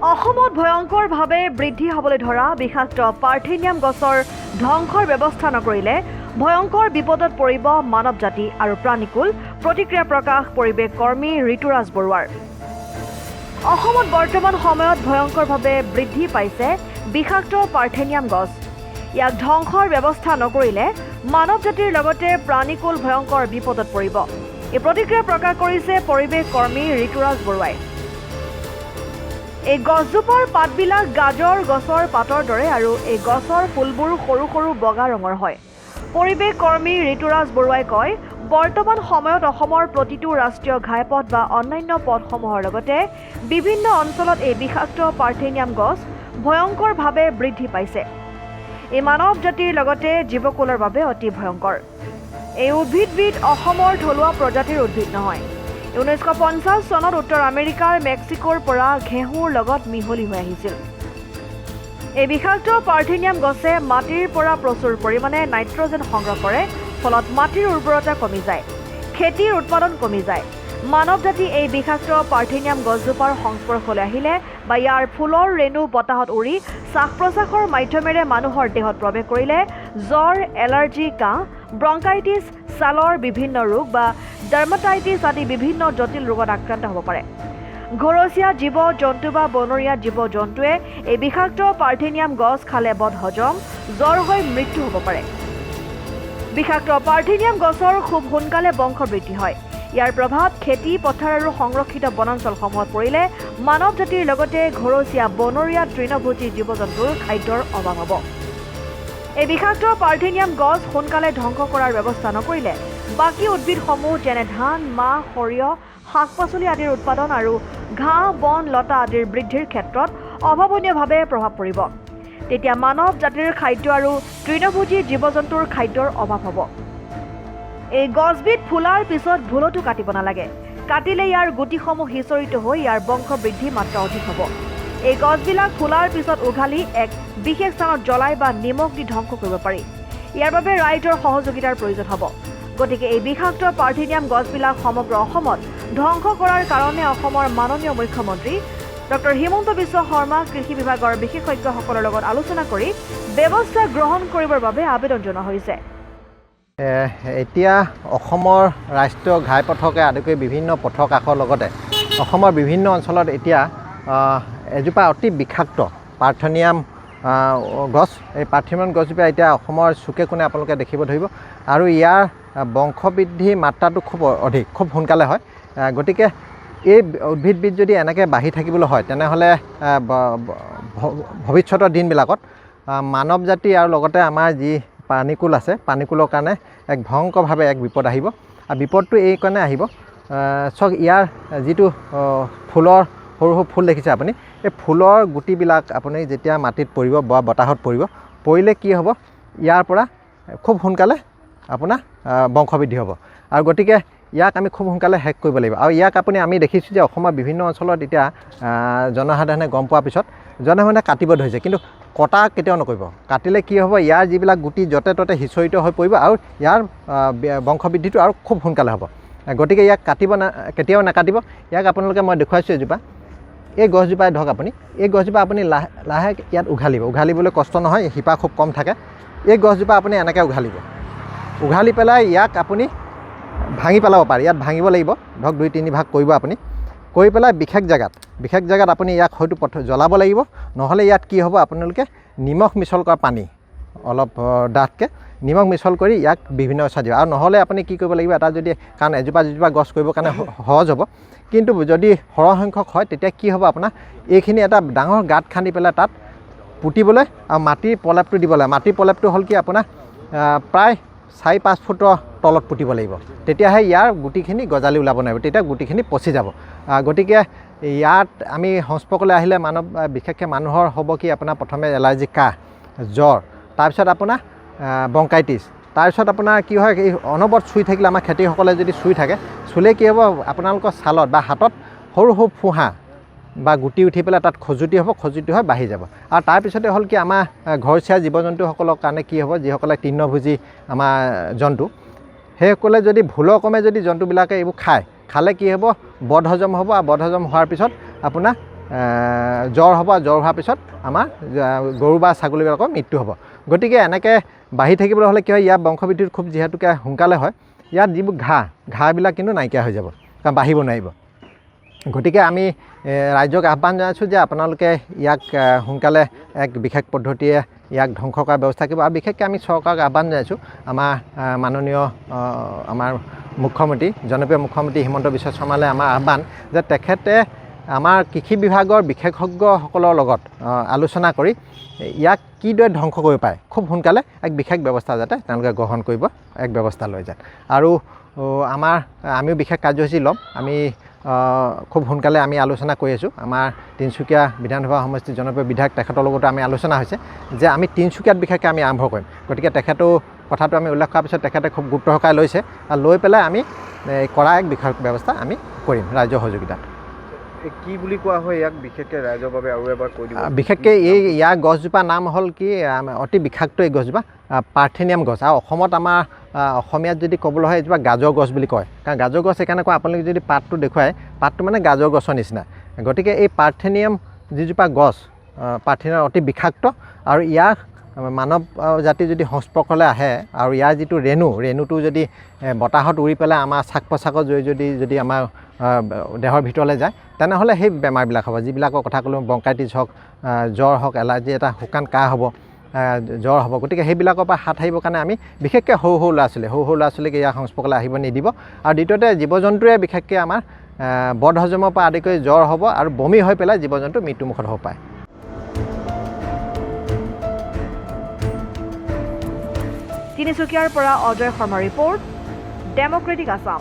অসমত ভয়ংকৰভাৱে বৃদ্ধি হ'বলৈ ধৰা বিষাক্ত পাৰ্থেনিয়াম গছৰ ধ্বংসৰ ব্যৱস্থা নকৰিলে ভয়ংকৰ বিপদত পৰিব মানৱ জাতি আৰু প্ৰাণীকুল প্ৰতিক্ৰিয়া প্ৰকাশ পৰিৱেশ কৰ্মী ঋতুৰাজ বৰুৱাৰ। অসমত বৰ্তমান সময়ত ভয়ংকৰভাৱে বৃদ্ধি পাইছে বিষাক্ত পাৰ্থেনিয়াম গছ। ইয়াক ধ্বংসৰ ব্যৱস্থা নকৰিলে মানৱ জাতিৰ লগতে প্ৰাণীকুল ভয়ংকৰ বিপদত পৰিব। এই প্ৰতিক্ৰিয়া প্ৰকাশ কৰিছে পৰিৱেশ কৰ্মী ঋতুৰাজ বৰুৱাই। এই গছজোপাৰ পাতবিলাক গাজৰ গছৰ পাতৰ দৰে আৰু এই গছৰ ফুলবোৰ সৰু সৰু বগা ৰঙৰ হয়। পৰিৱেশ কৰ্মী ঋতুৰাজ বৰুৱাই কয়, বৰ্তমান সময়ত অসমৰ প্ৰতিটো ৰাষ্ট্ৰীয় ঘাইপথ বা অন্যান্য পথসমূহৰ লগতে বিভিন্ন অঞ্চলত এই বিষাক্ত পাৰ্থেনিয়াম গছ ভয়ংকৰভাৱে বৃদ্ধি পাইছে। এই মানৱ জাতিৰ লগতে জীৱকুলৰ বাবে অতি ভয়ংকৰ। এই উদ্ভিদবিধ অসমৰ থলুৱা প্ৰজাতিৰ উদ্ভিদ নহয়। 1950 চনত উত্তৰ আমেৰিকাৰ মেক্সিকোৰ পৰা ঘেঁহুৰ লগত মিহলি হৈ আহিছিল। এই বিষাক্ত পাৰ্থেনিয়াম গছে মাটিৰ পৰা প্ৰচুৰ পৰিমাণে নাইট্ৰজেন সংগ্ৰহ কৰে, ফলত মাটিৰ উৰ্বৰতা কমি যায়, খেতিৰ উৎপাদন কমি যায়। মানৱ জাতি এই বিষাক্ত পাৰ্থেনিয়াম গছজোপাৰ সংস্পৰ্শলৈ আহিলে বা ইয়াৰ ফুলৰ ৰেণু বতাহত উৰি শ্বাস প্ৰশ্বাসৰ মাধ্যমেৰে মানুহৰ দেহত প্ৰৱেশ কৰিলে জ্বৰ, এলাৰ্জি, কাহ, ব্ৰংকাইটিছ, ছালৰ বিভিন্ন ৰোগ বা ডাৰ্মাটাইটিছ আদি বিভিন্ন জটিল ৰোগত আক্ৰান্ত হ'ব পাৰে। ঘৰচীয়া জীৱ জন্তু বা বনৰীয়া জীৱ জন্তুৱে এই বিষাক্ত পাৰ্থেনিয়াম গছ খালে বদহজম, জ্বৰ হৈ মৃত্যু হ'ব পাৰে। বিষাক্ত পাৰ্থেনিয়াম গছৰ খুব সোনকালে বংশবৃদ্ধি হয়। ইয়াৰ প্ৰভাৱ খেতি পথাৰ আৰু সংৰক্ষিত বনাঞ্চলসমূহত পৰিলে মানৱ জাতিৰ লগতে ঘৰচীয়া বনৰীয়া তৃণভোজী জীৱ জন্তুৰ খাদ্যৰ অভাৱ হ'ব। এই বিষাক্ত পাৰ্থেনিয়াম গছ সোনকালে ধ্বংস কৰাৰ ব্যৱস্থা নকৰিলে বাকী উদ্ভিদসমূহ যেনে ধান, মাহ, সৰিয়হ, শাক পাচলি আদিৰ উৎপাদন আৰু ঘাঁহ, বন, লতা আদিৰ বৃদ্ধিৰ ক্ষেত্ৰত অভাৱনীয়ভাৱে প্ৰভাৱ পৰিব। তেতিয়া মানৱ জাতিৰ খাদ্য আৰু তৃণভোজী জীৱ জন্তুৰ খাদ্যৰ অভাৱ হ'ব। এই গছবিধ ফুলাৰ পিছত ভুলতো কাটিব নালাগে। কাটিলে ইয়াৰ গুটিসমূহ সিঁচৰিত হৈ ইয়াৰ বংশবৃদ্ধি মাত্ৰা অধিক হ'ব। এই গছবিলাক ফুলাৰ পিছত উঘালি এক বিশেষ স্থানত জ্বলাই বা নিমখ দি ধ্বংস কৰিব পাৰি। ইয়াৰ বাবে ৰাইজৰ সহযোগিতাৰ প্ৰয়োজন হ'ব। গতিকে এই বিষাক্ত পাৰ্থেনিয়াম গছবিলাক সমগ্ৰ অসমত ধ্বংস কৰাৰ কাৰণে অসমৰ মাননীয় মুখ্যমন্ত্ৰী ডক্টৰ হিমন্ত বিশ্ব শৰ্মা কৃষি বিভাগৰ বিশেষজ্ঞসকলৰ লগত আলোচনা কৰি ব্যৱস্থা গ্ৰহণ কৰিবৰ বাবে আবেদন জনোৱা হৈছে। এতিয়া অসমৰ ৰাষ্ট্ৰীয় ঘাইপথকে আদি কৰি বিভিন্ন পথৰ কাষৰ লগতে অসমৰ বিভিন্ন অঞ্চলত এতিয়া এজোপা অতি বিষাক্ত পাৰ্থেনিয়াম গছ, এই পাৰ্থেনিয়াম গছজোপা এতিয়া অসমৰ চুকে কোণে আপোনালোকে দেখিব ধৰিব আৰু ইয়াৰ বংশবৃদ্ধি মাত্ৰাটো খুব অধিক, খুব সোনকালে হয়। গতিকে এই উদ্ভিদবিধ যদি এনেকৈ বাঢ়ি থাকিবলৈ হয় তেনেহ'লে ভৱিষ্যতৰ দিনবিলাকত মানৱ জাতি আৰু লগতে আমাৰ যি প্ৰাণীকুল আছে, প্ৰাণীকুলৰ কাৰণে এক ভয়ংকৰভাৱে এক বিপদ আহিব। আৰু বিপদটো এই কাৰণে আহিব, চাওক ইয়াৰ যিটো ফুলৰ সৰু সৰু ফুল দেখিছে আপুনি, এই ফুলৰ গুটিবিলাক আপুনি যেতিয়া মাটিত পৰিব বা বতাহত পৰিলে কি হ'ব, ইয়াৰ পৰা খুব সোনকালে আপোনাৰ বংশবৃদ্ধি হ'ব। আৰু গতিকে ইয়াক আমি খুব সোনকালে শেষ কৰিব লাগিব। আৰু ইয়াক আমি দেখিছোঁ যে অসমৰ বিভিন্ন অঞ্চলত এতিয়া জনসাধাৰণে গম পোৱাৰ পিছত জনসাধাৰণে কাটিব ধৰিছে, কিন্তু কটা কেতিয়াও নকৰিব। কাটিলে কি হ'ব, ইয়াৰ যিবিলাক গুটি য'তে ত'তে সিঁচৰিত হৈ পৰিব আৰু ইয়াৰ বংশবৃদ্ধিটো আৰু খুব সোনকালে হ'ব। গতিকে ইয়াক কেতিয়াও নাকাটিব। ইয়াক আপোনালোকে মই দেখুৱাইছোঁ এজোপা, এই গছজোপাই ধৰক আপুনি, এই গছজোপা আপুনি লাহে ইয়াত উঘালিবলৈ কষ্ট নহয়, শিপা খুব কম থাকে। এই গছজোপা আপুনি এনেকৈ উঘালি পেলাই ইয়াক আপুনি ভাঙি পেলাব পাৰে। ইয়াত ভাঙিব লাগিব, ধৰক 2-3 ভাগ কৰিব আপুনি, কৰি পেলাই বিশেষ জেগাত আপুনি ইয়াক হয়তো জ্বলাব লাগিব, নহ'লে ইয়াত কি হ'ব, আপোনালোকে নিমখ মিছল কৰা পানী অলপ ডাঠকৈ নিমখ মিছল কৰি ইয়াক বিভিন্ন চাজিব। আৰু নহ'লে আপুনি কি কৰিব লাগিব, এটা যদি কাৰণ এজোপা গছ কৰিবৰ কাৰণে সহজ হ'ব, কিন্তু যদি সৰহ সংখ্যক হয় তেতিয়া কি হ'ব, আপোনাৰ এইখিনি এটা ডাঙৰ গাঁত খান্দি পেলাই তাত পুতিবলৈ আৰু মাটিৰ প্ৰলেপটো দিব লাগে। মাটিৰ প্ৰলেপটো হ'ল কি আপোনাৰ প্ৰায় 4-5 ফুটৰ তলত পুতিব লাগিব, তেতিয়াহে ইয়াৰ গুটিখিনি গজালি ওলাব নোৱাৰিব, তেতিয়া গুটিখিনি পচি যাব। গতিকে ইয়াত আমি সংস্পৰ্শলৈ আহিলে বিশেষকৈ মানুহৰ হ'ব কি, আপোনাৰ প্ৰথমে এলাৰ্জি, কাহ, জ্বৰ, তাৰপিছত আপোনাৰ ব্ৰংকাইটিছ, তাৰপিছত আপোনাৰ কি হয়, এই অনবৰত চুই থাকিলে আমাৰ খেতিসকলে যদি চুই থাকে, চুলে কি হ'ব, আপোনালোকৰ ছালত বা হাতত সৰু সৰু ফোঁহা বা গুটি উঠি পেলাই তাত খজুতি হ'ব, খজুতি হৈ বাঢ়ি যাব। আৰু তাৰপিছতে হ'ল কি, আমাৰ ঘৰচীয়া জীৱ জন্তুসকলৰ কাৰণে কি হ'ব, যিসকলে তৃণভোজী আমাৰ জন্তু, সেইসকলে যদি ভুলক্ৰমে যদি জন্তুবিলাকে এইবোৰ খালে কি হ'ব, বদহজম হ'ব। আৰু বদহজম হোৱাৰ পিছত আপোনাৰ জ্বৰ হ'ব, জ্বৰ হোৱাৰ পিছত আমাৰ গৰু বা ছাগলীবিলাকৰ মৃত্যু হ'ব। গতিকে এনেকৈ বাঢ়ি থাকিবলৈ হ'লে কি হয়, ইয়াৰ বংশবৃদ্ধিটো খুব যিহেতুকে সোনকালে হয়, ইয়াত যিবোৰ ঘাঁহবিলাক কিন্তু নাইকিয়া হৈ যাব, কাৰণ বাঢ়িব নোৱাৰিব। গতিকে আমি ৰাইজক আহ্বান জনাইছোঁ যে আপোনালোকে ইয়াক সোনকালে এক বিশেষ পদ্ধতিয়ে ইয়াক ধ্বংস কৰাৰ ব্যৱস্থা কৰিব। আৰু বিশেষকৈ আমি চৰকাৰক আহ্বান জনাইছোঁ, আমাৰ মাননীয় আমাৰ মুখ্যমন্ত্ৰী, জনপ্ৰিয় মুখ্যমন্ত্ৰী হিমন্ত বিশ্ব শৰ্মালৈ আমাৰ আহ্বান যে তেখেতে আমাৰ কৃষি বিভাগৰ বিশেষজ্ঞসকলৰ লগত আলোচনা কৰি ইয়াক কিদৰে ধ্বংস কৰিব পাৰে, খুব সোনকালে এক বিশেষ ব্যৱস্থা যাতে তেওঁলোকে গ্ৰহণ কৰিব, এক ব্যৱস্থা লৈ যায়। আৰু আমিও বিশেষ কাৰ্যসূচী ল'ম। আমি খুব সোনকালে আমি আলোচনা কৰি আছোঁ। আমাৰ তিনিচুকীয়া বিধানসভা সমষ্টিৰ জনপ্ৰিয় বিধায়ক তেখেতৰ লগতো আমি আলোচনা হৈছে যে আমি তিনিচুকীয়াত বিশেষকৈ আমি আৰম্ভ কৰিম। গতিকে তেখেতেও কথাটো আমি উল্লেখ কৰাৰ পিছত তেখেতে খুব গুৰুত্ব সহকাৰে লৈছে, আৰু লৈ পেলাই আমি কৰা এক বিশেষ ব্যৱস্থা আমি কৰিম ৰাইজৰ সহযোগিতাত। কি বুলি কোৱা হয় ইয়াক বিশেষকৈ ৰাইজৰ বাবে আৰু এবাৰ কৈ দিব? বিশেষকৈ ইয়াৰ গছজোপা নাম হ'ল কি, অতি বিষাক্ত এই গছজোপা পাৰ্থেনিয়াম গছ। আৰু অসমত আমাৰ অসমীয়াত যদি ক'বলৈ হয় এজোপা গাজৰ গছ বুলি কয়, কাৰণ গাজৰ গছ সেইকাৰণে কয়, আপোনালোকে যদি পাতটো দেখুৱায়, পাতটো মানে গাজৰ গছৰ নিচিনা। গতিকে এই পাৰ্থেনিয়াম যিজোপা গছ, পাৰ্থেনিয়াম অতি বিষাক্ত, আৰু ইয়াক মানৱ জাতি যদি সংস্পৰ্শলৈ আহে আৰু ইয়াৰ যিটো ৰেণুটো যদি বতাহত উৰি পেলাই আমাৰ শ্বাস প্ৰশ্বাসৰ জৰিয়তে যদি আমাৰ দেহৰ ভিতৰলৈ যায়, তেনেহ'লে সেই বেমাৰবিলাক হ'ব, যিবিলাকৰ কথা ক'লোঁ, ব্ৰংকাইটিছ হওক, জ্বৰ হওক, এলাৰ্জি, এটা শুকান কাহ হ'ব, জ্বৰ হ'ব। গতিকে সেইবিলাকৰ পৰা হাত সাৰিবৰ কাৰণে আমি বিশেষকৈ সৰু ল'ৰা ছোৱালীক ইয়াৰ সংস্পৰ্শলৈ আহিব নিদিব। আৰু দ্বিতীয়তে জীৱ জন্তুৰে বিশেষকৈ আমাৰ বদহজমৰ পৰা আদি কৰি জ্বৰ হ'ব আৰু বমি হৈ পেলাই জীৱ জন্তু মৃত্যুমুখত হ'ব পাৰে। তিনিচুকীয়াৰ পৰা অজয় শৰ্মা ৰিপৰ্ট, ডেম'ক্ৰেটিক আছাম।